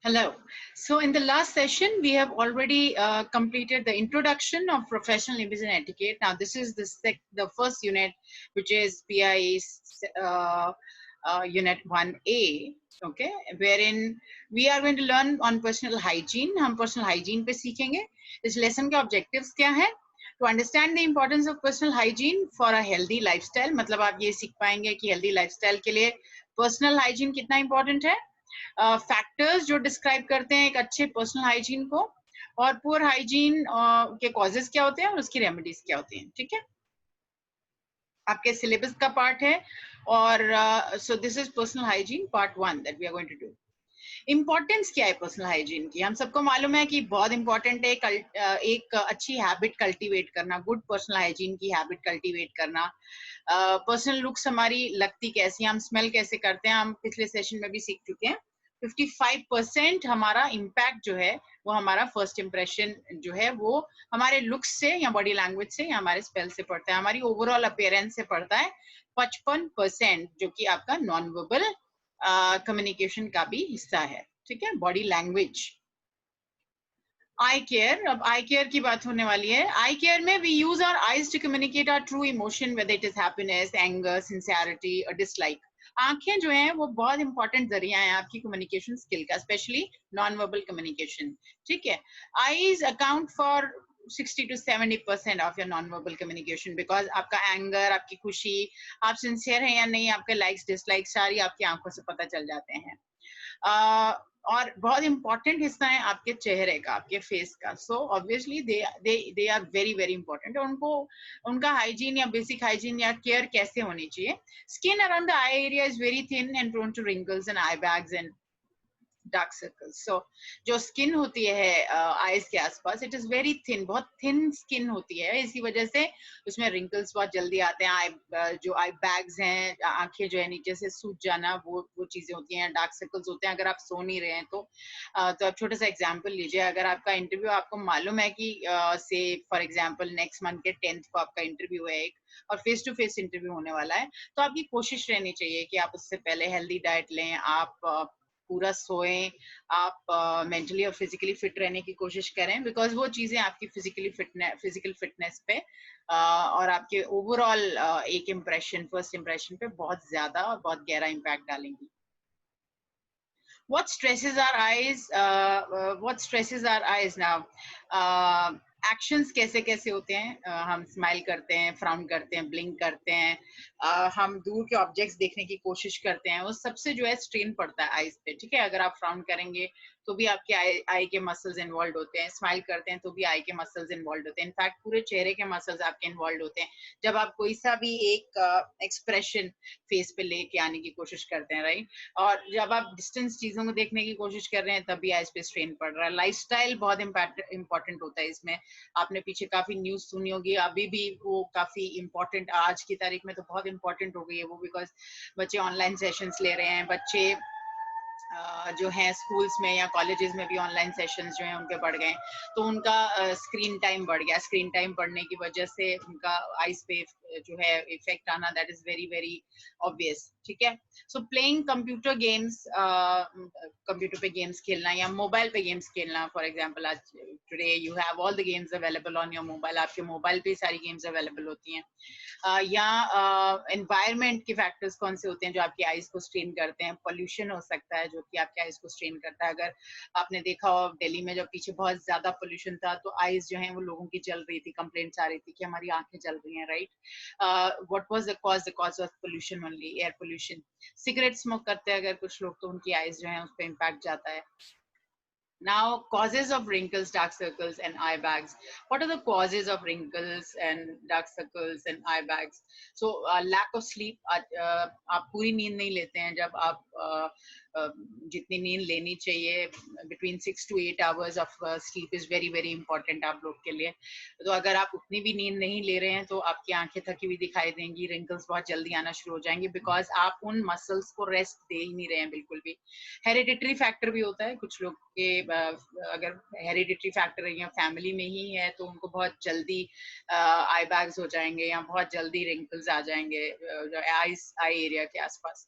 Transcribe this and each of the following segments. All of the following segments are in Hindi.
Hello. So in the last session, we have already completed the introduction of professional image and etiquette. Now this is the first unit, which is PIE unit 1A, okay, wherein we are going to learn on personal hygiene. हम personal hygiene पे सीखेंगे. इस lesson के objectives क्या है? To understand the importance of personal hygiene for a healthy lifestyle. मतलब आप ये सीख पाएंगे कि healthy lifestyle के लिए personal hygiene कितना important है. फैक्टर्स जो डिस्क्राइब करते हैं एक अच्छे पर्सनल हाइजीन को, और पुअर हाइजीन के कॉजेस क्या होते हैं और उसकी रेमेडीज क्या होती हैं. ठीक है, आपके सिलेबस का पार्ट है. और so this is personal hygiene part 1 that we are going to do. Importance क्या है पर्सनल हाइजीन की? हम सबको मालूम है कि बहुत इंपॉर्टेंट है एक अच्छी हैबिट कल्टीवेट करना, गुड पर्सनल हाइजीन की हैबिट कल्टीवेट करना. पर्सनल लुक्स हमारी लगती कैसी, हम स्मेल कैसे करते हैं, हम पिछले सेशन में भी सीख चुके हैं. 55% हमारा इम्पैक्ट जो है वो हमारा फर्स्ट इंप्रेशन जो है वो हमारे लुक्स से या बॉडी लैंग्वेज से या हमारे स्पेल से पड़ता है, हमारी ओवरऑल अपीयरेंस से पड़ता है. 55% जो कि आपका नॉन वर्बल कम्युनिकेशन का भी हिस्सा है. ठीक है, बॉडी लैंग्वेज. आई केयर, अब आई केयर की बात होने वाली है. आई केयर में we use our eyes to communicate our true emotion, whether it is happiness, anger, sincerity और डिसलाइक. आंखें जो हैं वो बहुत इंपॉर्टेंट जरिया है आपकी कम्युनिकेशन स्किल का, स्पेशली नॉन वर्बल कम्युनिकेशन. ठीक है, eyes account for 60 to 70% of your non verbal communication, because आपका एंगर, आपकी खुशी, आप सिंसियर हैं या नहीं, आपके लाइक्स डिसलाइक्स सारी आपकी आंखों से पता चल जाते हैं. और बहुत इंपॉर्टेंट हिस्सा है आपके चेहरे का, आपके फेस का. So obviously they are very very important. उनको उनका हाइजीन या बेसिक हाइजीन या केयर कैसे होनी चाहिए. Skin around the eye area is very thin and prone to wrinkles and eye bags and dark circles. So जो स्किन होती है आईज के आसपास, इट इज वेरी थिन, बहुत थिन स्किन होती है. इसी वजह से उसमें रिंकल्स बहुत जल्दी आते हैं. जो आई बैग्स हैं, आंखें जो है नीचे से सूज जाना, वो चीजें होती हैं. डार्क सर्कल्स होते हैं अगर आप सो नहीं रहे हैं तो आप छोटा सा एग्जांपल लीजिए. अगर आपका इंटरव्यू, आपको मालूम है कि से फॉर एग्जांपल नेक्स्ट मंथ के 10th को आपका इंटरव्यू है एक, और फेस टू फेस इंटरव्यू होने वाला है, तो आपकी कोशिश रहनी चाहिए कि आप उससे पहले हेल्दी डाइट लें, आप पूरा सोएं, आप मेंटली और फिजिकली फिट रहने की कोशिश करें, बिकॉज वो चीजें आपकी फिजिकल फिटनेस पे और आपके ओवरऑल एक इम्प्रेशन, फर्स्ट इम्प्रेशन पे बहुत ज्यादा और बहुत गहरा इम्पैक्ट डालेंगी. What stresses our eyes? What stresses our eyes now? Actions कैसे कैसे होते हैं. हम स्माइल करते हैं, फ्राउन करते हैं, ब्लिंक करते हैं, हम दूर के ऑब्जेक्ट्स देखने की कोशिश करते हैं. वो सबसे जो है स्ट्रेन पड़ता है आईज पे. ठीक है, अगर आप फ्राउन करेंगे तो भी आपके आई के मसल्स इन्वॉल्व होते हैं, स्माइल करते हैं तो भी आई के मसल्स इन्वॉल्व होते हैं. इनफैक्ट पूरे चेहरे के मसल्स आपके इन्वॉल्व होते हैं जब आप कोई सा भी एक एक्सप्रेशन फेस पे लेके आने की कोशिश करते हैं, राइट. और जब आप डिस्टेंस चीजों को देखने की कोशिश कर रहे हैं तब भी आईज पे स्ट्रेन पड़ रहा है. लाइफस्टाइल बहुत इंपॉर्टेंट होता है इसमें. आपने पीछे काफी न्यूज सुनी होगी, अभी भी वो काफी इंपॉर्टेंट आज की तारीख में तो बहुत इंपॉर्टेंट हो गई है वो, बिकॉज बच्चे ऑनलाइन सेशंस ले रहे हैं. बच्चे जो हैं स्कूल्स में या कॉलेजेस में भी ऑनलाइन सेशंस जो हैं उनके बढ़ गए, तो उनका स्क्रीन टाइम बढ़ गया. स्क्रीन टाइम बढ़ने की वजह से उनका आईज पे जो है इफेक्ट आना, that is very very obvious. ठीक है, सो प्लेइंग कंप्यूटर गेम्स, कंप्यूटर पे गेम्स खेलना या मोबाइल पे गेम्स खेलना. फॉर एग्जांपल आज today you have all the games available on your mobile, आपके मोबाइल पे सारी गेम्स अवेलेबल होती हैं. या एनवायरनमेंट के फैक्टर्स कौन से होते हैं जो आपकी आईज को स्ट्रेन करते हैं. पोल्यूशन हो सकता है जो कि आपके आईज को स्ट्रेन करता है. अगर आपने देखा हो दिल्ली में जब पीछे बहुत ज्यादा पोल्यूशन था तो आईज जो है वो लोगों की जल रही थी, कंप्लेंट्स आ रही थी कि हमारी आंखें जल रही हैं, right. What was the cause of pollution? Only air pollution. Cigarette smoke करते हैं अगर कुछ लोग तो उनकी आईज जो है उस पर इम्पैक्ट जाता है. Now, causes of wrinkles, dark circles, and eye bags. What are the causes of wrinkles and dark circles and eye bags? So, lack of sleep. आप पूरी नींद नहीं लेते हैं. जब आप जितनी नींद लेनी चाहिए, between 6 to 8 hours of sleep is very very important आप लोग के लिए. तो अगर आप उतनी भी नींद नहीं ले रहे हैं तो आपकी आंखें थकी हुई दिखाई देंगी, रिंकल्स बहुत जल्दी आना शुरू हो जाएंगे, बिकॉज आप उन मसल्स को रेस्ट दे ही नहीं रहे हैं बिल्कुल भी. हेरिडिटरी फैक्टर भी होता है. कुछ लोग के अगर हेरिडिटरी फैक्टर या फैमिली में ही है तो उनको बहुत जल्दी आई बैग्स हो जाएंगे या बहुत जल्दी रिंकल्स आ जाएंगे आई एरिया के आसपास.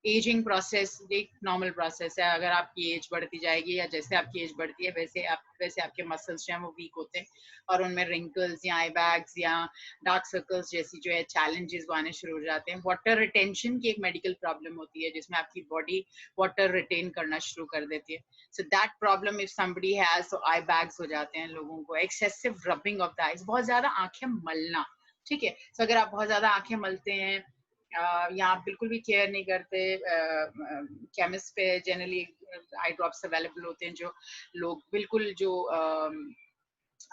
एजिंग प्रोसेस एक नॉर्मल प्रोसेस है, अगर आपकी एज बढ़ती जाएगी या जैसे आपकी एज बढ़ती है वैसे आपके मसल्स जो हैं वो वीक होते हैं और उनमें रिंकल्स या आई बैग्स या डार्क सर्कल्स जैसी जो है चैलेंजेस वो आने शुरू हो जाते हैं। वाटर रिटेंशन की एक मेडिकल प्रॉब्लम होती है जिसमें आपकी बॉडी वाटर रिटेन करना शुरू कर देती है। So that problem if somebody has, तो आई बैग्स हो जाते हैं लोगों को। Excessive rubbing of the eyes, बहुत ज्यादा आंखें मलना, ठीक है। तो अगर आप बहुत ज्यादा आंखें मलते हैं या आप बिल्कुल भी केयर नहीं करते, केमिस्ट पे जनरली आई ड्रॉप्स अवेलेबल होते हैं जो लोग बिल्कुल जो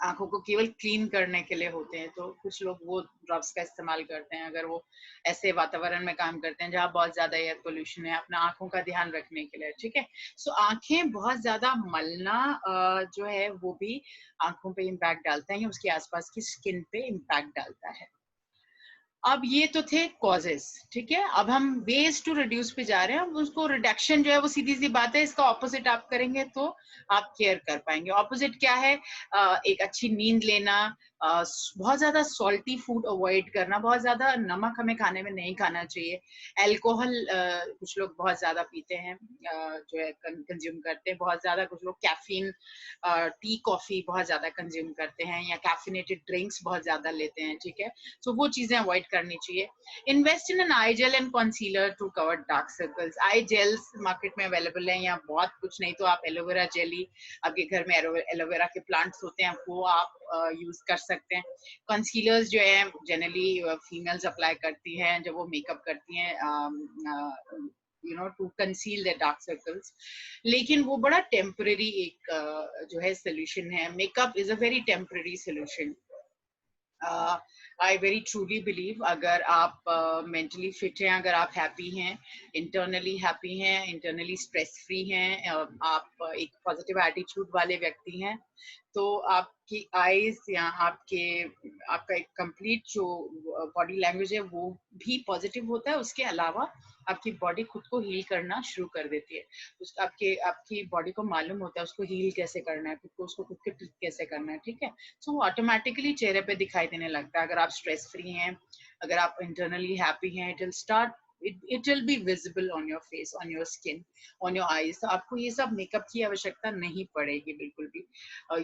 आंखों को केवल क्लीन करने के लिए होते हैं, तो कुछ लोग वो ड्रॉप्स का इस्तेमाल करते हैं अगर वो ऐसे वातावरण में काम करते हैं जहाँ बहुत ज्यादा एयर पोल्यूशन है, अपना आंखों का ध्यान रखने के लिए, ठीक है। सो आंखें बहुत ज्यादा मलना जो है वो भी आंखों पे इम्पैक्ट डालता है या उसके आसपास की स्किन पे इम्पैक्ट डालता है। अब ये तो थे कॉजेस, ठीक है। अब हम वेज टू रिड्यूस पे जा रहे हैं। अब उसको रिडक्शन जो है वो सीधी सी बात है, इसका ऑपोजिट आप करेंगे तो आप केयर कर पाएंगे। ऑपोजिट क्या है? एक अच्छी नींद लेना, बहुत ज्यादा सॉल्टी फूड अवॉइड करना, बहुत ज्यादा नमक हमें खाने में नहीं खाना चाहिए। एल्कोहल कुछ लोग बहुत ज्यादा पीते हैं, जो है कंज्यूम करते हैं बहुत ज्यादा। कुछ लोग कैफीन, टी कॉफी बहुत ज्यादा कंज्यूम करते हैं या कैफिनेटेड ड्रिंक्स बहुत ज्यादा लेते हैं, ठीक है। तो वो चीजें अवॉइड करनी चाहिए। Invest in an eye gel and concealer to cover dark circles. Eye gels market में अवेलेबल है या बहुत कुछ नहीं तो आप एलोवेरा जेली, आपके घर में एलोवेरा के प्लांट्स होते हैं वो आप यूज कर सकते हैं। कंसीलर्स जो है जनरली फीमेल्स अप्लाई करती हैं जब वो मेकअप करती हैं, you know, to conceal the dark circles. लेकिन वो बड़ा टेम्पररी एक जो है सोल्यूशन है। Makeup is a very temporary solution. I very truly believe अगर आप मेंटली फिट हैं, अगर आप हैप्पी हैं, इंटरनली हैप्पी हैं, इंटरनली स्ट्रेस फ्री हैं, आप एक पॉजिटिव एटीट्यूड वाले व्यक्ति हैं, तो आपकी आईज या आपका एक कंप्लीट जो बॉडी लैंग्वेज है वो भी पॉजिटिव होता है। उसके अलावा आपकी बॉडी खुद को हील करना शुरू कर देती है। आपकी बॉडी को मालूम होता है उसको हील कैसे करना है, खुद को उसको खुद के ठीक कैसे करना है, ठीक है। सो वो ऑटोमेटिकली चेहरे पे दिखाई देने लगता है। अगर आप स्ट्रेस फ्री हैं, अगर आप इंटरनली हैप्पी हैं, it will be visible on your face, on your skin, on your eyes। तो आपको ये सब मेकअप की आवश्यकता नहीं पड़ेगी बिल्कुल भी।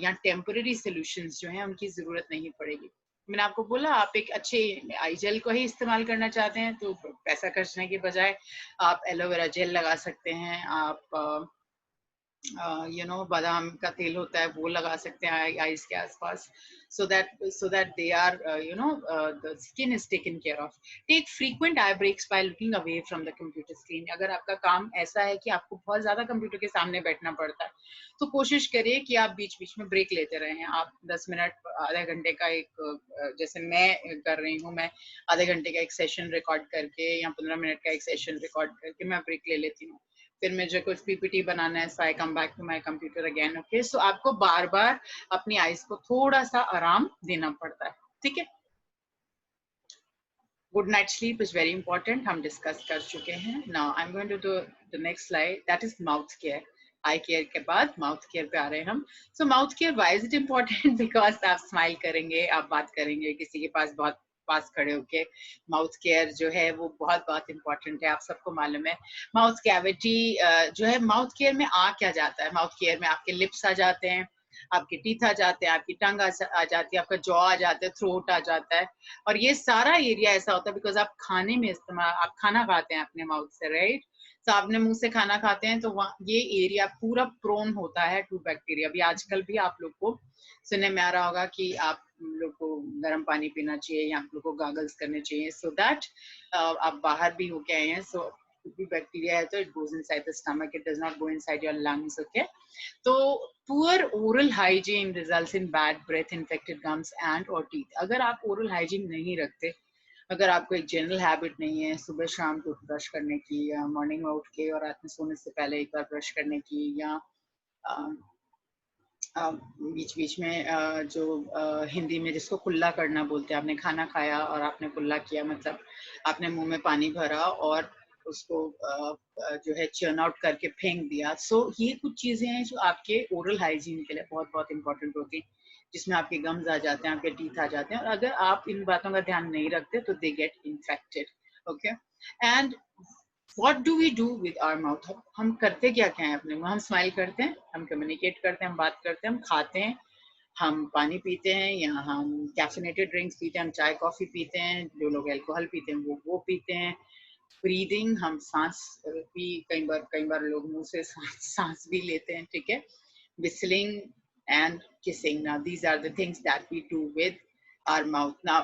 या टेम्पररी सॉल्यूशंस जो हैं उनकी जरूरत नहीं पड़ेगी। मैंने आपको बोला आप एक अच्छे आई जेल को ही इस्तेमाल करना चाहते हैं तो पैसा खर्चने के बजाय आप एलोवेरा जेल लगा सकते हैं। आप यू नो बादाम का तेल होता है वो लगा सकते हैं आईज के आसपास, so that they are the skin is taken care of। take frequent eye breaks by looking away from the computer screen। अगर आपका काम ऐसा है कि आपको बहुत ज्यादा कंप्यूटर के सामने बैठना पड़ता है तो कोशिश करिए कि आप बीच बीच में ब्रेक लेते रहें। आप 10 मिनट, आधे घंटे का एक, जैसे मैं कर रही हूँ, मैं आधे घंटे का एक सेशन रिकॉर्ड करके या 15 मिनट का एक सेशन रिकॉर्ड करके मैं ब्रेक ले लेती हूँ। फिर मुझे कुछ पीपीटी बनाना है, so I come back to my computer again. Okay, so आपको बार बार अपनी आईज को थोड़ा सा आराम देना पड़ता है, ठीक है। Good night sleep is very important, हम डिस्कस कर चुके हैं। Now I am going to do the next slide, that is mouth care. Eye care के बाद माउथ केयर पे आ रहे हैं हम। So mouth care why is it important? Because आप स्माइल करेंगे, आप बात करेंगे किसी के पास खड़े होके। माउथ केयर जो है वो बहुत इंपॉर्टेंट है, आप सबको मालूम है। माउथ कैविटी जो है, माउथ केयर में आ क्या जाता है? माउथ केयर में आपके लिप्स आ जाते हैं, आपके टीथ आ जाते हैं, आपकी टंग आ जाती है, आपका जॉ आ जाता है, थ्रोट आ जाता है। और ये सारा एरिया ऐसा होता है बिकॉज आप खाने में आप खाना खाते हैं अपने माउथ से, राइट। तो आपने मुंह से खाना खाते हैं तो ये एरिया पूरा प्रोन होता है टू बैक्टीरिया। अभी आजकल भी आप लोग को सुनने में आ रहा होगा कि आप लोग को गर्म पानी पीना चाहिए या आप लोग को गागल्स करने चाहिए, सो दैट आप बाहर भी होके आए हैं, सो भी बैक्टीरिया है तो it goes inside the stomach, it does not go inside your lungs. Okay, तो poor oral hygiene results in bad breath, infected gums and और टीथ। अगर आप ओरल हाइजीन नहीं रखते, अगर आपको एक जनरल हैबिट नहीं है सुबह शाम को ब्रश करने की, या मॉर्निंग में उठ के और रात में सोने से पहले एक बार ब्रश करने की, या बीच बीच में जो हिंदी में जिसको कुल्ला करना बोलते हैं, आपने खाना खाया और आपने कुल्ला किया, मतलब आपने मुंह में पानी भरा और उसको जो है चर्न आउट करके फेंक दिया। सो ये कुछ चीजें हैं जो आपके ओरल हाइजीन के लिए बहुत इंपॉर्टेंट होती हैं, जिसमें आपके गम्स आ जाते हैं, आपके टीथ आ जाते हैं, और अगर आप इन बातों का ध्यान नहीं रखते तो they get infected. Okay, and What do we do with our mouth? हम करते क्या क्या हैं अपने मुंह? हम स्माइल करते हैं, हम कम्युनिकेट करते हैं, हम बात करते हैं, हम खाते हैं, हम पानी पीते हैं, या हम कैफिनेटेड ड्रिंक्स पीते हैं, हम चाय कॉफी पीते हैं, जो लोग अल्कोहल पीते हैं वो पीते हैं। ब्रीदिंग, हम सांस भी कई बार लोग मुंह से सांस भी लेते हैं, ठीक है। Whistling and kissing, now these are the things that we do with our mouth. Now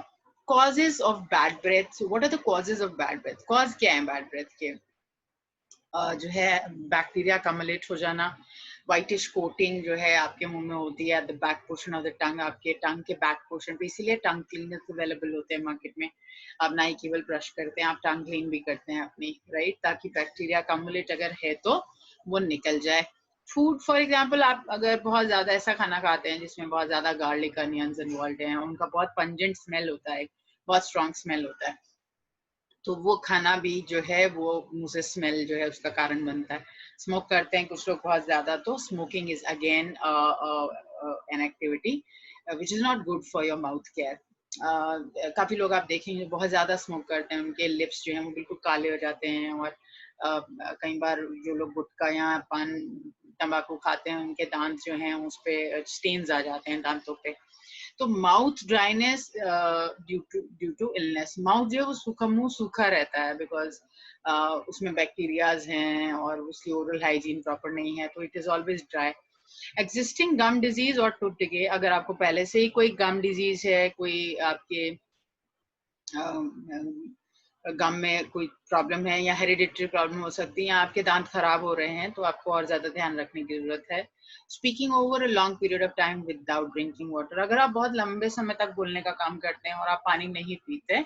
causes of bad breath. So what are the causes of bad breath? Cause क्या है bad breath के? जो है बैक्टीरिया कमलेट हो जाना, व्हाइटिश कोटिंग जो है आपके मुंह में होती है, the back portion of the tongue, आपके टंग के बैक पोर्शन पे, इसीलिए टंग क्लीनर्स अवेलेबल होते हैं मार्केट में। आप ना ही केवल ब्रश करते हैं, आप टंग क्लीन भी करते हैं अपनी, राइट, ताकि बैक्टीरिया कमलेट अगर है तो वो निकल जाए। फूड फॉर एग्जाम्पल, आप अगर बहुत ज्यादा ऐसा खाना खाते हैं जिसमें बहुत ज्यादा गार्लिक अनियंस इन्वॉल्व हैं, उनका बहुत पंजेंट स्मेल होता है, बहुत स्ट्रॉन्ग स्मेल होता है, तो वो खाना भी जो है वो मुंह से स्मेल जो है उसका कारण बनता है। स्मोक करते हैं कुछ लोग बहुत ज्यादा, तो smoking is again an activity which is not good for your mouth care. काफी लोग आप देखेंगे बहुत ज्यादा स्मोक करते हैं, उनके लिप्स जो हैं वो बिल्कुल काले हो जाते हैं, और कई बार जो लोग गुटखा या पान तंबाकू खाते हैं उनके दांत जो हैं उस पे स्टेन्स आ जाते हैं दांतों पे। तो mouth dryness due to illness, mouth जो है वो सूखा, मुंह सूखा रहता है बिकॉज उसमें बैक्टीरियाज हैं और उसकी ओरल हाइजीन प्रॉपर नहीं है, तो it is always dry. Existing gum disease और टूथ डिके, अगर आपको पहले से ही कोई गम डिजीज है, कोई आपके गम में कोई प्रॉब्लम है, या हेरिडिटरी प्रॉब्लम हो सकती है, या आपके दांत खराब हो रहे हैं, तो आपको और ज्यादा ध्यान रखने की जरूरत है। Speaking over a long period of time without drinking water, अगर आप बहुत लंबे समय तक बोलने का काम करते हैं और आप पानी नहीं पीते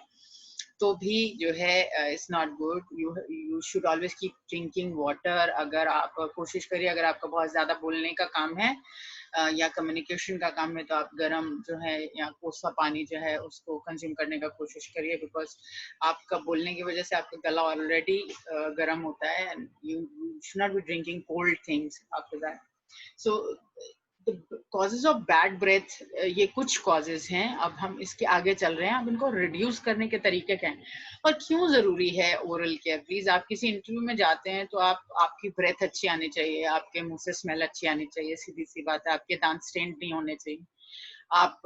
तो भी जो है it's not good. You should always keep drinking water. अगर आप कोशिश करिए, अगर आपका बहुत ज्यादा बोलने का काम है या कम्युनिकेशन का काम है, तो आप गर्म जो है या कोसा पानी जो है उसको कंज्यूम करने का कोशिश करिए, बिकॉज आपका बोलने की वजह से आपका गला ऑलरेडी गर्म होता है, and you should not be drinking cold things after that. So causes of bad breath, ये कुछ कॉजेज हैं। अब हम इसके आगे चल रहे हैं, अब इनको रिड्यूस करने के तरीके क्या हैं और क्यों जरूरी है ओरल केयर। प्लीज, आप किसी इंटरव्यू में जाते हैं तो आपकी ब्रेथ अच्छी आनी चाहिए, आपके मुंह से स्मेल अच्छी आनी चाहिए, सीधी सी बात है, आपके दांत स्टेंट नहीं होने चाहिए। आप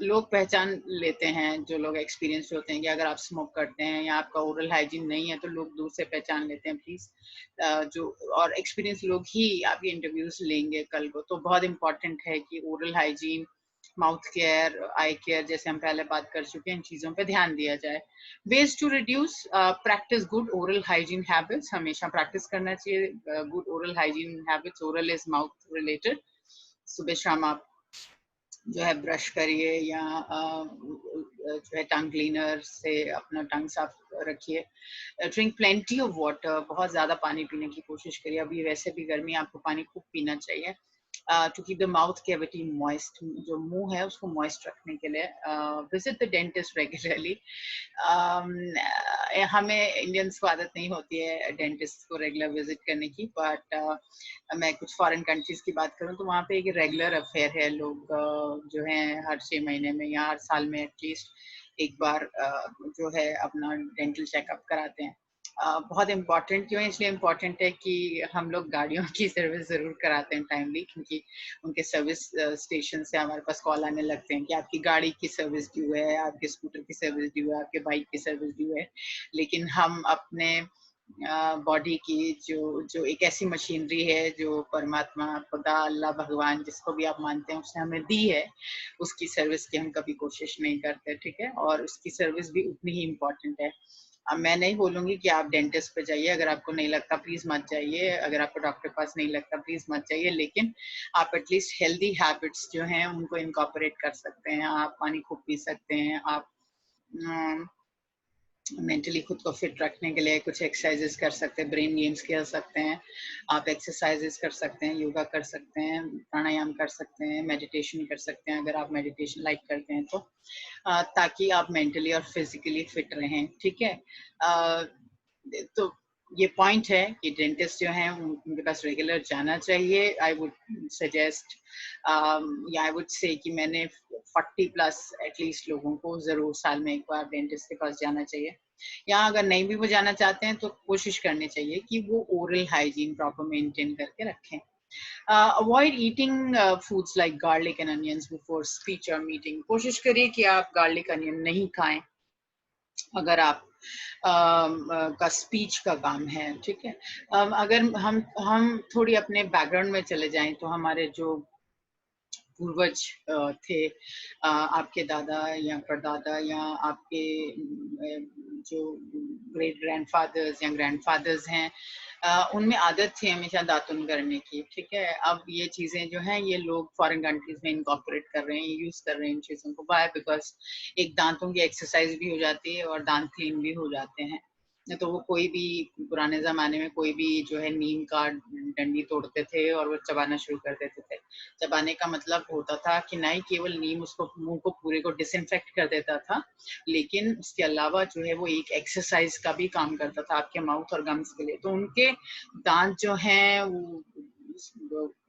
लोग पहचान लेते हैं, जो लोग एक्सपीरियंस होते हैं, कि अगर आप स्मोक करते हैं या आपका ओरल हाइजीन नहीं है तो लोग दूर से पहचान लेते हैं। प्लीज, जो और एक्सपीरियंस लोग ही आपके इंटरव्यूज लेंगे कल को, तो बहुत इंपॉर्टेंट है कि oral hygiene, mouth care, eye care, जैसे हम पहले बात कर चुके हैं, इन चीजों पे ध्यान दिया जाए। Ways to reduce, practice good oral hygiene habits, हमेशा प्रैक्टिस करना चाहिए good oral hygiene habits. Oral is mouth related. सुबह शाम आप जो है ब्रश करिए, या जो है टंग क्लीनर से अपना टंग साफ रखिए। ड्रिंक प्लेंटी ऑफ वाटर, बहुत ज्यादा पानी पीने की कोशिश करिए, अभी वैसे भी गर्मी, आपको पानी खूब पीना चाहिए to keep the mouth cavity moist, जो मुंह है उसको मॉइस्ट रखने के लिए। Visit the dentist regularly. हमें इंडियंस को आदत नहीं होती है डेंटिस्ट को रेगुलर विजिट करने की, बट मैं कुछ फॉरेन कंट्रीज की बात करूं तो वहाँ पे एक रेगुलर अफेयर है, लोग जो है हर 6 महीने में या हर साल में एटलीस्ट एक बार जो है अपना डेंटल चेकअप कराते हैं। बहुत इम्पोर्टेंट क्यों है? इसलिए इम्पोर्टेंट है कि हम लोग गाड़ियों की सर्विस जरूर कराते हैं टाइमली, क्योंकि उनके सर्विस स्टेशन से हमारे पास कॉल आने लगते हैं कि आपकी गाड़ी की सर्विस ड्यू है, आपके स्कूटर की सर्विस ड्यू है, आपके बाइक की सर्विस ड्यू है। लेकिन हम अपने बॉडी की जो एक ऐसी मशीनरी है जो परमात्मा, खुदा, अल्लाह, भगवान, जिसको भी आप मानते हैं, उसने हमें दी है, उसकी सर्विस की हम कभी कोशिश नहीं करते, ठीक है, और उसकी सर्विस भी उतनी ही इम्पोर्टेंट है। अब मैं नहीं बोलूंगी कि आप डेंटिस्ट पे जाइए, अगर आपको नहीं लगता प्लीज मत जाइए, अगर आपको डॉक्टर के पास नहीं लगता प्लीज मत जाइए, लेकिन आप एटलीस्ट हेल्दी हैबिट्स जो हैं उनको इनकॉर्पोरेट कर सकते हैं। आप पानी खूब पी सकते हैं, आप मेंटली खुद को फिट रखने के लिए कुछ एक्सरसाइजेस कर सकते हैं, ब्रेन गेम्स खेल सकते हैं, आप एक्सरसाइजेस कर सकते हैं, योगा कर सकते हैं, प्राणायाम कर सकते हैं, मेडिटेशन कर सकते हैं, अगर आप मेडिटेशन लाइक करते हैं तो, ताकि आप मेंटली और फिजिकली फिट रहें, ठीक है। तो ये पॉइंट है कि डेंटिस्ट जो हैं उनके पास रेगुलर जाना चाहिए। आई वुड सजेस्ट या आई वुड से कि मैंने 40 प्लस एटलीस्ट लोगों को जरूर साल में एक बार डेंटिस्ट के पास जाना चाहिए। या अगर नहीं भी वो जाना चाहते हैं तो कोशिश करनी चाहिए कि वो ओरल हाइजीन प्रॉपर मेंटेन करके रखें। Avoid eating foods like garlic and onions before speech और मीटिंग। कोशिश करिए कि आप गार्लिक अनियन नहीं खाएं अगर आप का स्पीच का काम है, ठीक है। अगर हम थोड़ी अपने बैकग्राउंड में चले जाएं तो हमारे जो पूर्वज थे, आपके दादा या परदादा या आपके जो ग्रेट ग्रैंडफादर्स या ग्रैंडफादर्स हैं, उनमें आदत थी हमेशा दातुन करने की, ठीक है। अब ये चीजें जो हैं ये लोग फॉरेन कंट्रीज में इनकॉर्पोरेट कर रहे हैं, यूज कर रहे हैं इन चीजों को। वाई? बिकॉज एक दांतों की एक्सरसाइज भी हो जाती है और दांत क्लीन भी हो जाते हैं। तो वो कोई भी पुराने जमाने में कोई भी जो है नीम का डंडी तोड़ते थे और वो चबाना शुरू कर देते थे। चबाने का मतलब होता था कि नहीं केवल नीम उसको मुंह को पूरे को डिसइंफेक्ट कर देता था, लेकिन उसके अलावा जो है वो एक एक्सरसाइज का भी काम करता था आपके माउथ और गम्स के लिए। तो उनके दांत जो हैं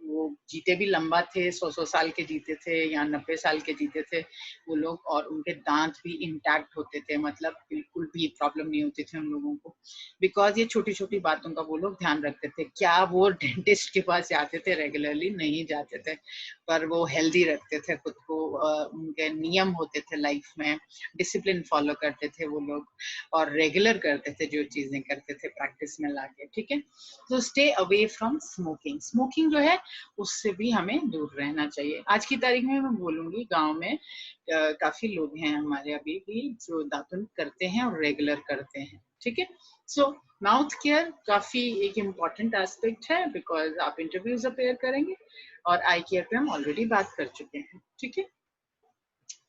वो जीते भी लंबा थे, 100 साल के जीते थे या 90 साल के जीते थे वो लोग, और उनके दांत भी इंटैक्ट होते थे, मतलब बिल्कुल भी प्रॉब्लम नहीं होती थी उन लोगों को, बिकॉज ये छोटी छोटी बातों का वो लोग ध्यान रखते थे। क्या वो डेंटिस्ट के पास जाते थे रेगुलरली? नहीं जाते थे, पर वो हेल्दी रखते थे खुद को। उनके नियम होते थे लाइफ में, डिसिप्लिन फॉलो करते थे वो लोग, और रेगुलर करते थे जो चीजें करते थे प्रैक्टिस में लाके, ठीक है। तो stay away from smoking. Smoking जो है उससे भी हमें दूर रहना चाहिए। आज की तारीख में मैं बोलूंगी गांव में काफी लोग हैं हमारे अभी भी जो दातुन करते हैं और रेगुलर करते हैं, ठीक है। सो माउथ केयर काफी एक इम्पॉर्टेंट एस्पेक्ट है, बिकॉज आप इंटरव्यूज अपेयर करेंगे, और आई केयर पे हम ऑलरेडी बात कर चुके हैं, ठीक है।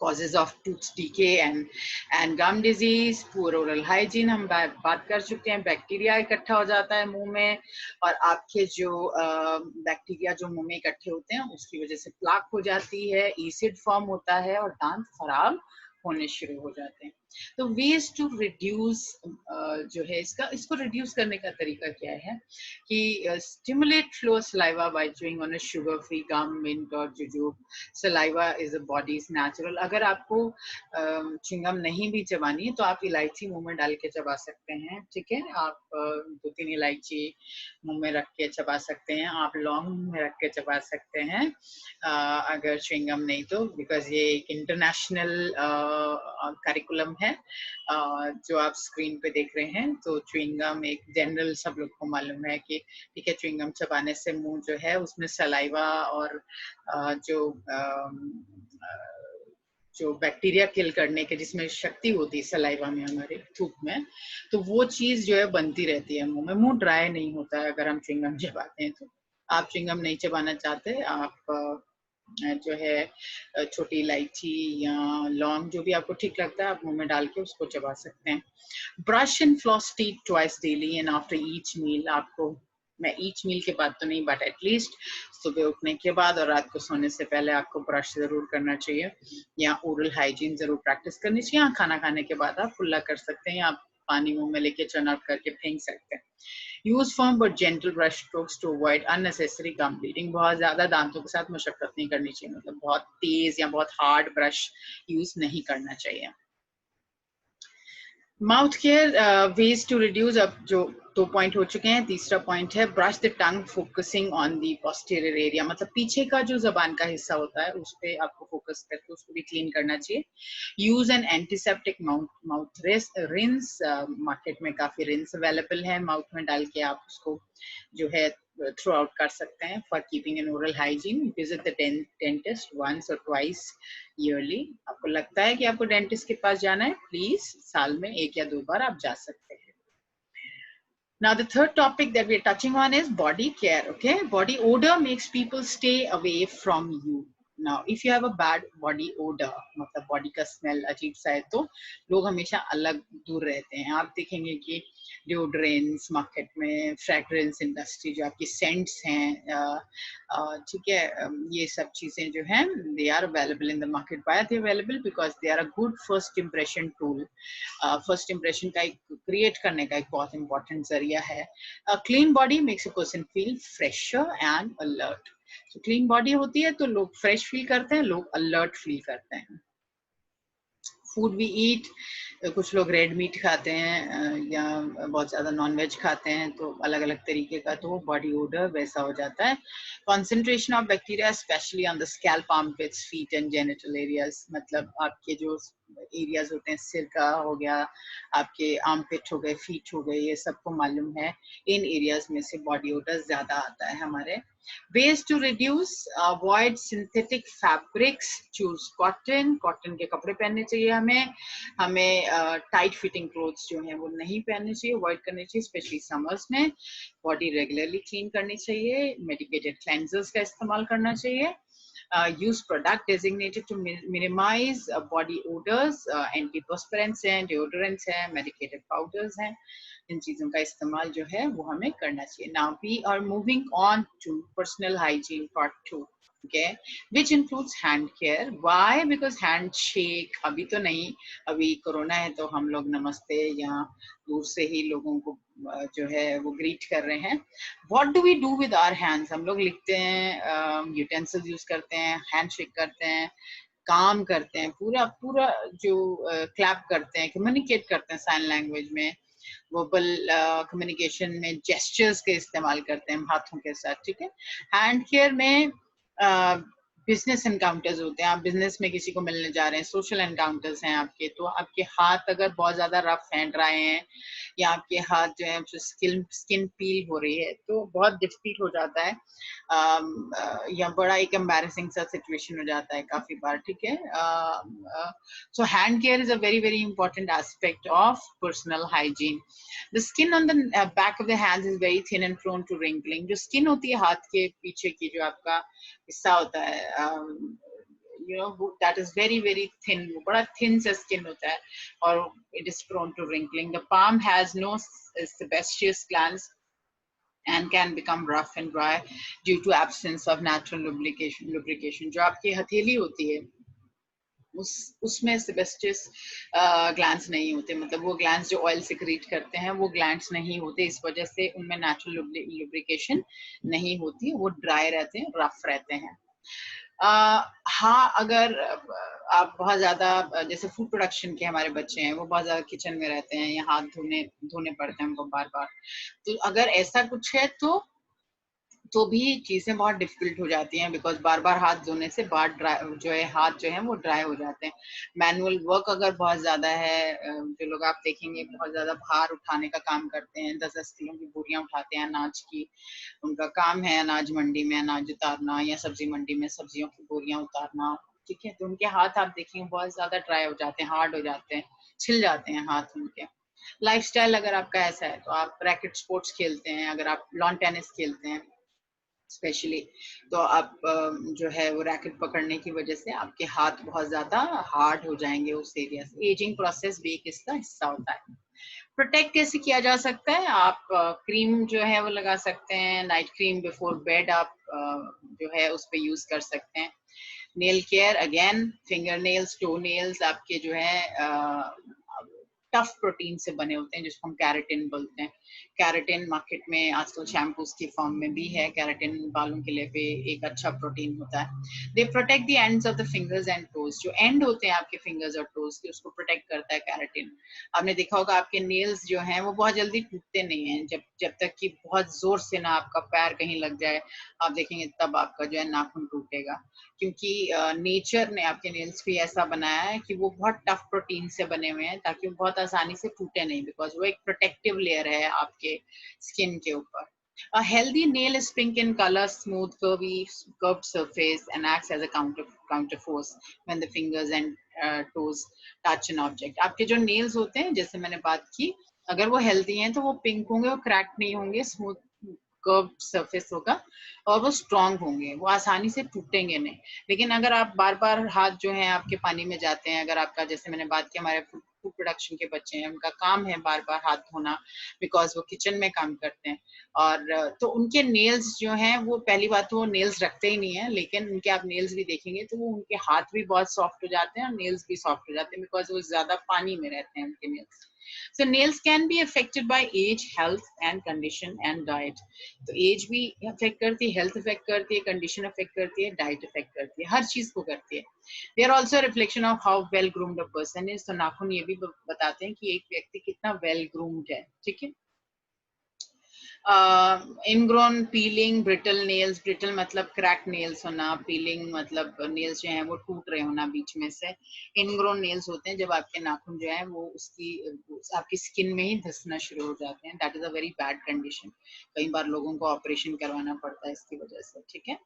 causes of tooth decay and gum disease, poor oral hygiene हम बात कर चुके हैं। बैक्टीरिया इकट्ठा हो जाता है मुंह में, और आपके जो बैक्टीरिया जो मुंह में इकट्ठे होते हैं उसकी वजह से प्लाक हो जाती है, एसिड फॉर्म होता है और दांत खराब होने शुरू हो जाते हैं। तो वेज टू रिड्यूस जो है इसको रिड्यूस करने का तरीका क्या है कि stimulate flow saliva by chewing on a sugar free gum, mint और jujube. Saliva is a body's natural. अगर आपको च्युइंगम नहीं भी चबानी है तो आप इलायची मुंह में डाल के चबा सकते हैं, ठीक है। आप 2-3 इलायची मुंह में रख के चबा सकते हैं, आप लौंग मुंह में रख के चबा सकते हैं अगर च्युइंगम नहीं तो, बिकॉज ये एक इंटरनेशनल करिकुलम है जो आप स्क्रीन पे देख रहे हैं। तो च्युइंगम एक जनरल सब लोग को मालूम है कि ठीक है, च्युइंगम चबाने से मुंह जो है उसमें सलाइवा और जो बैक्टीरिया किल करने के जिसमें शक्ति होती है सलाइवा में, हमारे थूक में, तो वो चीज जो है बनती रहती है मुंह में, मुंह ड्राई नहीं होता है अगर हम च्युइंगम चबाते हैं तो। आप च्युइंगम नहीं चबाना चाहते, आप जो है छोटी इलायची या लौंग जो भी आपको ठीक लगता है आप मुंह में डाल के उसको चबा सकते हैं। Brush and floss teeth twice daily and after each meal. आपको, मैं ईच मील के बाद तो नहीं, बट एटलीस्ट सुबह उठने के बाद और रात को सोने से पहले आपको ब्रश जरूर करना चाहिए, या ओरल हाइजीन जरूर प्रैक्टिस करनी चाहिए। हाँ, खाना खाने के बाद आप कुल्ला कर सकते हैं, या आप पानी मुंह में लेके चर्न आउट करके फेंक सकते हैं। Use firm but gentle brush strokes to avoid unnecessary gum bleeding. बहुत ज्यादा दांतों के साथ मशक्कत नहीं करनी चाहिए, मतलब बहुत तेज या बहुत हार्ड ब्रश यूज नहीं करना चाहिए। Mouth care ways to reduce, अब जो 2 पॉइंट हो चुके हैं, तीसरा पॉइंट है brush the tongue focusing on the posterior area. मतलब पीछे का जो जबान का हिस्सा होता है उस पे आपको फोकस करके उसको भी क्लीन करना चाहिए। Use N antiseptic mouth rinse. Market में काफी रिंस अवेलेबल है, माउथ में डाल के आप उसको जो है थ्रू आउट कर सकते हैं। For keeping an oral hygiene, visit the dentist once or twice yearly. आपको लगता है कि आपको डेंटिस्ट के पास जाना है, प्लीज साल में 1 या 2 बार आप जा सकते हैं। Now, the third topic that we're touching on is body care, okay? Body odor makes people stay away from you. Now, if you have a bad body odor, मतलब body का smell अजीब सा है, तो लोग हमेशा अलग दूर रहते हैं। आप देखेंगे कि deodorants मार्केट में, fragrance industry जो आपकी scents हैं, ठीक है, ये सब चीजें जो हैं they are available in the market. Why are they available? Because they are a good first impression tool. First impression का एक क्रिएट करने का एक बहुत इंपॉर्टेंट जरिया है। Clean body makes a person feel fresher and alert. तो क्लीन बॉडी होती है तो लोग फ्रेश फील करते हैं, लोग अलर्ट फील करते हैं। फूड वी ईट, कुछ लोग रेड मीट खाते हैं या बहुत ज़्यादा नॉन वेज खाते हैं, तो अलग अलग तरीके का तो बॉडी ओडर वैसा हो जाता है। Concentration of bacteria specially on the scalp, armpits, feet and genital areas, मतलब आपके जो एरियाज होते हैं, सिर का हो गया, आपके आर्मपिट हो गए, फीट हो गए, ये सबको मालूम है इन एरियाज में से बॉडी ओडर ज्यादा आता है हमारे। Ways to reduce, avoid synthetic fabrics, choose cotton, cotton के कपड़े पहनने चाहिए हमें। हमें टाइट फिटिंग क्लोथ्स जो हैं वो नहीं पहनने चाहिए, अवॉइड करने चाहिए, स्पेशली समर्स में। बॉडी रेगुलरली क्लीन करनी चाहिए, मेडिकेटेड क्लेंजर्स का इस्तेमाल करना चाहिए। Use product designated to minimize body odors, antiperspirants हैं, deodorants हैं, medicated powders हैं, इन चीजों का इस्तेमाल जो है वो हमें करना चाहिए। Now we are moving on to personal hygiene part 2, okay, which includes hand care. Why? Because handshake अभी तो नहीं, अभी कोरोना है तो हम लोग नमस्ते या दूर से ही लोगों को जो है वो ग्रीट कर रहे हैं। What do we do with our hands? हम लोग लिखते हैं, यूटेंसिल्स यूज करते हैं, हैंडशेक करते हैं, काम करते हैं, पूरा पूरा जो क्लैप करते हैं, कम्युनिकेट करते हैं साइन लैंग्वेज में, वर्बल कम्युनिकेशन में जेस्चर्स के इस्तेमाल करते हैं हाथों के साथ, ठीक है। हैंड केयर में बिजनेस एनकाउंटर्स होते हैं, आप बिजनेस में किसी को मिलने जा रहे हैं, सोशल एनकाउंटर्स हैं आपके, तो आपके हाथ अगर बहुत ज्यादा रफ हैं, ड्राई हैं, या आपके हाथ जो है स्किन पील हो रही है, तो बहुत डिफिकल्ट हो जाता है, या बड़ा एक एम्बैरेसिंग सा सिचुएशन हो जाता है काफी बार, ठीक है। सो hand care is a very very important aspect of personal hygiene. The skin on the back of the hands is very thin and prone to wrinkling. जो skin होती है हाथ के पीछे की, जो आपका हिस्सा होता है, you know, that is very very thin, वो बड़ा thin सा skin होता है, और it is prone to wrinkling. The palm has no sebaceous glands and can become rough and dry due to absence of natural lubrication. जो आपकी हथेली होती है उसमें सेबेस्टियस ग्लैंड्स नहीं होते, मतलब वो ग्लैंड्स जो ऑयल सिक्रीट करते हैं वो ग्लैंड्स नहीं होते, इस वजह से उनमें नेचुरल लुब्रिकेशन नहीं होती, वो ड्राई रहते हैं, रफ रहते हैं। हाँ, अगर आप बहुत ज्यादा, जैसे फूड प्रोडक्शन के हमारे बच्चे हैं, वो बहुत ज्यादा किचन में रहते हैं या हाथ धोने पड़ते हैं उनको बार बार, तो अगर ऐसा कुछ है तो भी चीजें बहुत डिफिकल्ट हो जाती हैं, बिकॉज बार बार हाथ धोने से हाथ जो है वो ड्राई हो जाते हैं। मैनुअल वर्क अगर बहुत ज्यादा है, जो लोग आप देखेंगे बहुत ज्यादा भार उठाने का काम करते हैं, 10-10 किलो की बोरियां उठाते हैं अनाज की, उनका काम है अनाज मंडी में अनाज उतारना या सब्जी मंडी में सब्जियों की बोरियां उतारना, ठीक है, तो उनके हाथ आप देखेंगे बहुत ज्यादा ड्राई हो जाते हैं, हार्ड हो जाते हैं, छिल जाते हैं हाथ उनके। लाइफस्टाइल अगर आपका ऐसा है तो आप रैकेट स्पोर्ट्स खेलते हैं, अगर आप लॉन टेनिस खेलते हैं स्पेशली, तो आप जो है वो रैकेट पकड़ने की वजह से आपके हाथ बहुत ज्यादा हार्ड हो जाएंगे उस एरिया से। एजिंग प्रोसेस भी एक इसका हिस्सा होता है। प्रोटेक्ट कैसे किया जा सकता है? आप क्रीम जो है वो लगा सकते हैं, नाइट क्रीम बिफोर बेड आप जो है उस पर यूज कर सकते हैं। Nail care, again finger nails, to nails आपके जो है टफ प्रोटीन से बने होते हैं, जिसको हम कैरेटिन बोलते हैं। कैरेटिन मार्केट में आजकल शैम्पूज की फॉर्म में भी है, कैरेटिन बालों के लिए भी एक अच्छा प्रोटीन होता है। They protect the ends of the fingers and toes, जो एंड होते हैं आपके फिंगर्स और टोज के, उसको प्रोटेक्ट करता है कैरेटिन। आपने देखा होगा आपके नेल्स जो हैं वो बहुत जल्दी टूटते नहीं हैं, जब तक कि बहुत जोर से ना आपका पैर कहीं लग जाए, आप देखेंगे तब आपका जो है नाखून टूटेगा, क्योंकि नेचर ने आपके नेल्स भी ऐसा बनाया है कि वो बहुत टफ प्रोटीन से बने हुए हैं, ताकि वो बहुत आसानी से टूटे नहीं, बिकॉज वो एक प्रोटेक्टिव लेयर है आपके स्किन के ऊपर। A healthy nail is pink in color, smooth, curved surface, and acts as a counter force when the fingers and toes touch an object. आपके जो nails होते हैं, जैसे मैंने बात की, अगर वो healthy हैं तो वो pink होंगे, वो cracked नहीं होंगे, smooth कर्व सरफेस होगा, और वो स्ट्रांग होंगे, वो आसानी से टूटेंगे नहीं। लेकिन अगर आप बार बार हाथ जो है आपके पानी में जाते हैं, अगर आपका, जैसे मैंने बात की, हमारे फूड प्रोडक्शन के बच्चे हैं, उनका काम है बार बार हाथ धोना, बिकॉज वो किचन में काम करते हैं, और तो उनके नेल्स जो हैं वो, पहली बात तो वो नेल्स रखते ही नहीं है, लेकिन उनके आप नेल्स भी देखेंगे तो वो उनके हाथ भी बहुत सॉफ्ट हो जाते हैं और नेल्स भी सॉफ्ट हो जाते हैं, बिकॉज वो ज्यादा पानी में रहते हैं उनके nails. So nails can be affected by age, health and condition and diet. तो एज भी अफेक्ट करती है, हेल्थ अफेक्ट करती है, कंडीशन अफेक्ट करती है, डाइट अफेक्ट करती है, हर चीज को करती है. They are also reflection of how well groomed a person is. तो नाखून ये भी बताते हैं कि एक व्यक्ति कितना वेल ग्रूम्ड है. ठीक है. Ingrown piling, brittle nails. Brittle मतलब क्रैक नेल्स होना, पीलिंग मतलब नेल्स जो हैं वो टूट रहे होना बीच में से. इनग्रोन नेल्स होते हैं जब आपके नाखून जो है वो आपकी स्किन में ही धंसना शुरू हो जाते हैं. That is a very bad condition. कई बार लोगों को ऑपरेशन करवाना पड़ता है इसकी वजह से. ठीक है.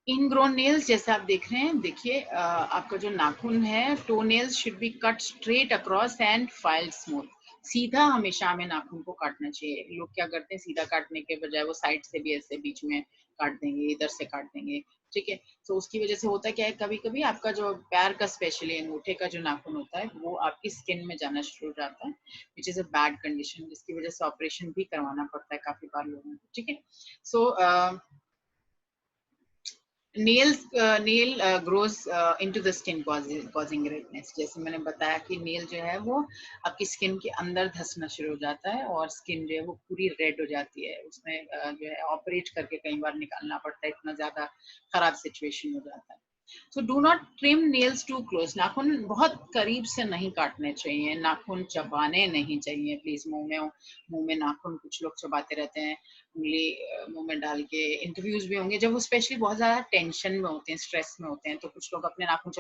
इनग्रोन नेल्स जैसे आप देख रहे हैं, देखिए आपका जो नाखून है, to nails should be cut straight across and filed smooth. सीधा हमेशा हमें नाखून को काटना चाहिए. लोग क्या करते हैं, सीधा काटने के बजाय वो साइड से भी ऐसे बीच में काट देंगे, इधर से काट देंगे. ठीक है. तो उसकी वजह से होता क्या है, कभी कभी आपका जो पैर का स्पेशली अंगूठे का जो नाखून होता है वो आपकी स्किन में जाना शुरू हो जाता है, which is a bad condition, जिसकी वजह से ऑपरेशन भी करवाना पड़ता है काफी बार लोगों को. ठीक है. सो nail grows into the skin causing redness. जैसे मैंने बताया कि नेल जो है वो आपकी स्किन के अंदर धंसना शुरू हो जाता है और स्किन जो है वो पूरी रेड हो जाती है. उसमें जो है ऑपरेट करके कई बार निकालना पड़ता है, इतना ज्यादा खराब सिचुएशन हो जाता है. So do not trim nails too close. नाखून बहुत करीब से नहीं काटने चाहिए. नाखून चबाने नहीं चाहिए प्लीज. मुंह में नाखून कुछ लोग चबाते रहते हैं, उंगली मुंह में डाल के. इंटरव्यूज भी होंगे जब वो स्पेशली बहुत ज्यादा टेंशन में होते हैं, स्ट्रेस में होते हैं, तो कुछ लोग अपने नाखून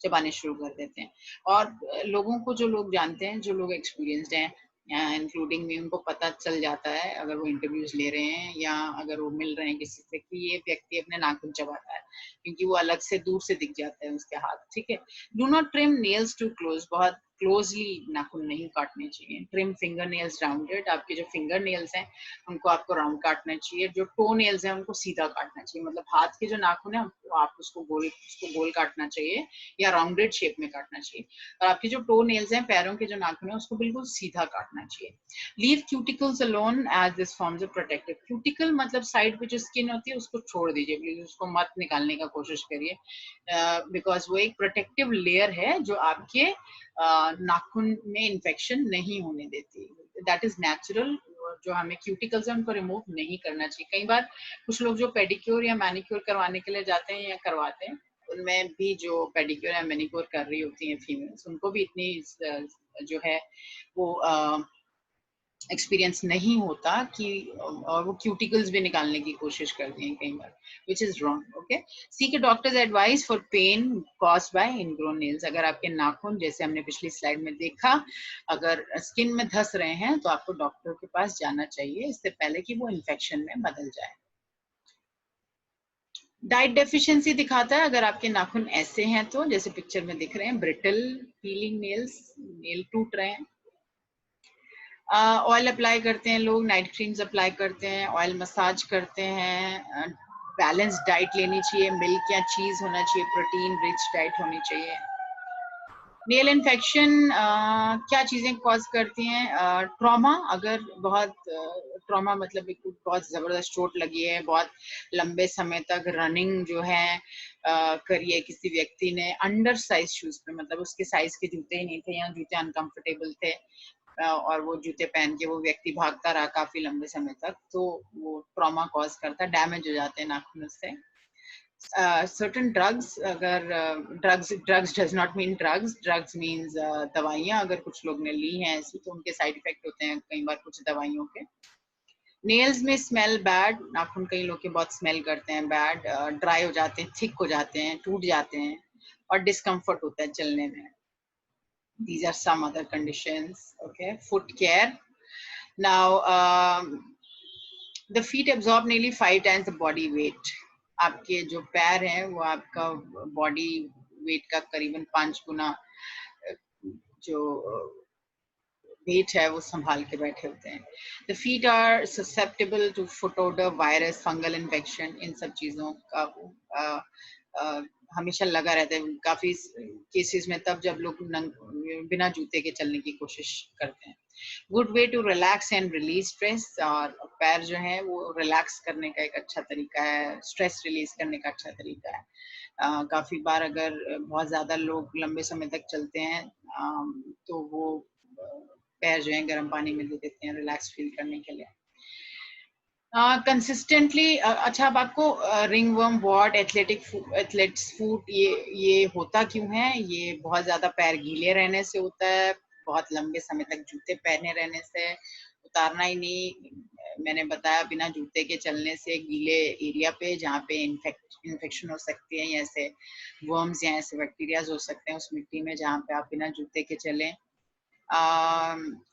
चबाने शुरू कर देते हैं. और लोगों को, जो लोग जानते हैं, जो लोग एक्सपीरियंस्ड हैं, इंक्लूडिंग भी, उनको पता चल जाता है अगर वो इंटरव्यूज ले रहे हैं या अगर वो मिल रहे हैं किसी से कि ये व्यक्ति अपने नाखून चबाता है, क्योंकि वो अलग से दूर से दिख जाता है उसके हाथ. ठीक है. Do not trim nails too close. बहुत क्लोजली नाखून नहीं काटने चाहिए. Trim finger nails rounded. आपके जो फिंगर नेल्स हैं उनको आपको राउंड काटना चाहिए. जो टो नेल्स हैं उनको सीधा काटना चाहिए. मतलब हाथ के जो नाखून है आप उसको गोल काटना चाहिए या राउंडेड शेप में काटना चाहिए. और आपके जो टो नेल्स हैं, पैरों के जो नाखून है, उसको बिल्कुल सीधा काटना चाहिए. Leave cuticles alone as this forms a protective. Cuticle मतलब साइड पे जो स्किन होती है उसको छोड़ दीजिए प्लीज. उसको मत निकालने का कोशिश करिए, बिकॉज वो एक प्रोटेक्टिव लेयर है जो आपके नाखून में इन्फेक्शन नहीं होने देती. That is natural. जो हमें क्यूटिकल्स है उनको रिमूव नहीं करना चाहिए. कई बार कुछ लोग जो पेडिक्योर या मैनिक्योर करवाने के लिए जाते हैं या करवाते हैं, उनमें भी जो पेडिक्योर या मैनिक्योर कर रही होती हैं फीमेल्स, उनको भी इतनी जो है वो एक्सपीरियंस नहीं होता कि, और वो क्यूटिकल्स भी निकालने की कोशिश करती हैं कई बार, which is wrong. Okay, seek a doctor's advice for pain caused by ingrown nails. अगर आपके नाखून, जैसे हमने पिछली स्लाइड में देखा, अगर स्किन में धंस रहे हैं तो आपको डॉक्टर के पास जाना चाहिए इससे पहले कि वो इन्फेक्शन में बदल जाए. डाइट डेफिशिएंसी दिखाता है अगर आपके नाखून ऐसे हैं तो, जैसे पिक्चर में दिख रहे हैं, ब्रिटल पीलिंग नेल्स, नेल टूट रहे हैं. ऑयल अप्लाई करते हैं लोग, नाइट क्रीम्स अप्लाई करते हैं, ऑयल मसाज करते हैं. बैलेंस डाइट लेनी चाहिए. मिल्क या चीज होना चाहिए, प्रोटीन रिच डाइट होनी चाहिए. नेल इन्फेक्शन क्या चीजें कॉज करती हैं? ट्रॉमा. अगर बहुत ट्रॉमा मतलब बहुत जबरदस्त चोट लगी है, बहुत लंबे समय तक रनिंग जो है करी है किसी व्यक्ति ने अंडर साइज शूज पे, मतलब उसके साइज के जूते ही नहीं थे या जूते अनकंफर्टेबल थे, और वो जूते पहन के वो व्यक्ति भागता रहा काफी लंबे समय तक, तो वो ट्रॉमा कॉज करता है. डैमेज हो जाते हैं नाखून से. certain drugs, अगर drugs does not mean drugs means दवाइयाँ अगर कुछ लोग ने ली हैं ऐसी, तो उनके साइड इफेक्ट होते हैं कई बार कुछ दवाइयों के. नेल्स में स्मेल बैड. नाखून कई लोग के बहुत स्मेल करते हैं बैड. ड्राई हो जाते हैं, थिक हो जाते हैं, टूट जाते हैं, और डिस्कम्फर्ट होता है चलने में. These are some other conditions. Okay, foot care. Now the feet absorb nearly 5 times the body weight. आपके जो पैर हैं वो आपका बॉडी वेट का करीबन 5 गुना जो वेट है वो संभाल के बैठे होते हैं. The feet are susceptible to foot odor, virus, fungal infection. इन सब चीजों का हमेशा लगा रहता है, काफी केसेस में तब जब लोग बिना जूते के चलने की कोशिश करते हैं। Good way to relax and release stress, और पैर जो है वो रिलैक्स करने का एक अच्छा तरीका है, स्ट्रेस रिलीज करने का अच्छा तरीका है। काफी बार अगर बहुत ज्यादा लोग लंबे समय तक चलते हैं तो वो पैर जो है गर्म पानी में दे देते हैं रिलैक्स फील करने के लिए। कंसिस्टेंटली अच्छा, अब आपको रिंग वर्म, वॉर्ड, एथलेट्स फूट ये होता क्यों है? ये बहुत ज्यादा पैर गीले रहने से होता है, बहुत लंबे समय तक जूते पहने रहने से, उतारना ही नहीं। मैंने बताया बिना जूते के चलने से गीले एरिया पे जहाँ पे इन्फेक्शन हो सकती है, या ऐसे वर्म्स या ऐसे बैक्टीरियाज हो सकते हैं उस मिट्टी में जहाँ पे आप बिना जूते के चलें।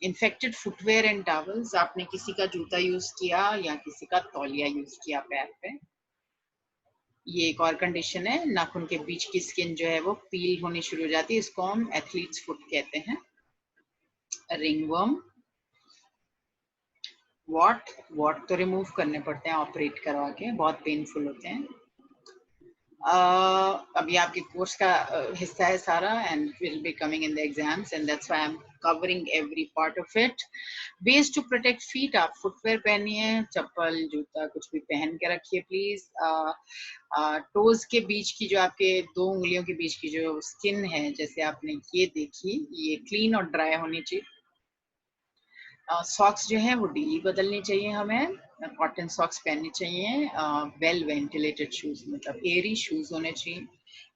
इन्फेक्टेड फुटवेयर एंड टॉवल्स, आपने किसी का जूता यूज किया या किसी का तौलिया यूज किया पैर पे, ये एक और कंडीशन है। नाखून के बीच की स्किन जो है वो पील होनी शुरू हो जाती है, इसको हम एथलीट्स फुट कहते हैं। रिंगवर्म, वॉट तो रिमूव करने पड़ते हैं ऑपरेट करवा के, बहुत पेनफुल होते हैं। अभी आपके कोर्स का हिस्सा है सारा, and will be coming in the exams, and that's why I am covering every part of it. Ways to protect feet, आप फुटवेयर पहनिए, चप्पल जूता कुछ भी पहन के रखिए प्लीज। टोज के बीच की जो आपके 2 उंगलियों के बीच की जो स्किन है, जैसे आपने ये देखी, ये क्लीन और ड्राई होनी चाहिए। सॉक्स जो है वो डेली बदलनी चाहिए हमें, कॉटन सॉक्स पहननी चाहिए। वेल वेंटिलेटेड शूज, मतलब एयरी शूज होने चाहिए,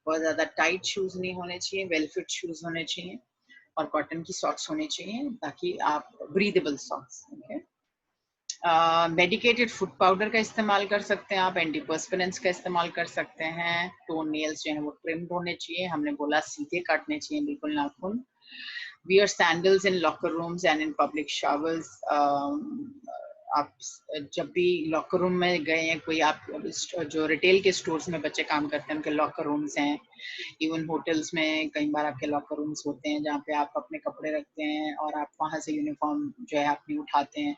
बहुत ज्यादा टाइट शूज नहीं होने चाहिए, वेल फिट शूज होने चाहिए, और कॉटन की सॉक्स होने चाहिए ताकि आप breathable socks. Medicated foot powder का इस्तेमाल कर सकते हैं आप, एंटीपर्स्पिरेंट्स का इस्तेमाल कर सकते हैं। टो नेल्स जो है वो ट्रिम्ड होने चाहिए, हमने बोला सीधे काटने चाहिए बिल्कुल नाखून। Wear sandals in locker rooms and in public showers. आप जब भी लॉकर रूम में गए हैं, कोई आप जो रिटेल के स्टोर्स में बच्चे काम करते हैं उनके लॉकर रूम्स हैं, इवन होटल्स में कई बार आपके लॉकर रूम्स होते हैं जहाँ पे आप अपने कपड़े रखते हैं और आप वहाँ से यूनिफॉर्म जो है अपनी उठाते हैं।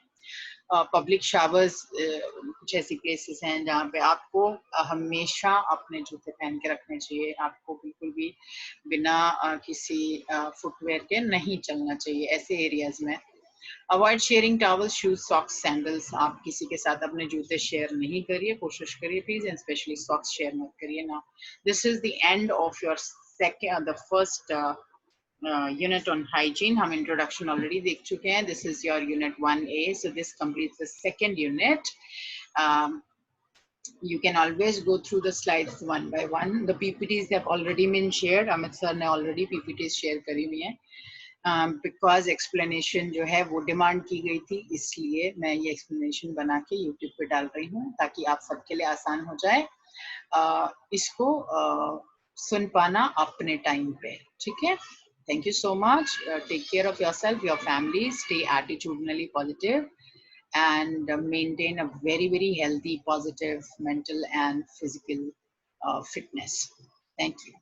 पब्लिक शावर्स कुछ ऐसी प्लेसेस हैं जहाँ पे आपको हमेशा अपने जूते पहन के रखने चाहिए, आपको बिल्कुल भी बिना किसी फुटवेयर के नहीं चलना चाहिए ऐसे एरियाज में। Avoid sharing towels, shoes, socks, sandals, आप किसी के साथ अपने जूते शेयर नहीं करिए, कोशिश करिए please, and specially socks share मत करिए ना। This is the end of your the first unit on hygiene. हम introduction already देख चुके हैं. This is your unit 1A. So this completes the second unit. You can always go through the slides one by one. The PPTs have already been shared. Amit sir ने already PPTs share करी हुई हैं. Because explanation जो है वो demand की गई थी, इसलिए मैं ये explanation बना के YouTube पे डाल रही हूँ ताकि आप सबके लिए आसान हो जाए इसको सुन पाना अपने टाइम पे, ठीक है? Thank you so much. Take care of yourself, your family. Stay attitudinally positive and maintain a very, very healthy, positive mental and physical fitness. Thank you.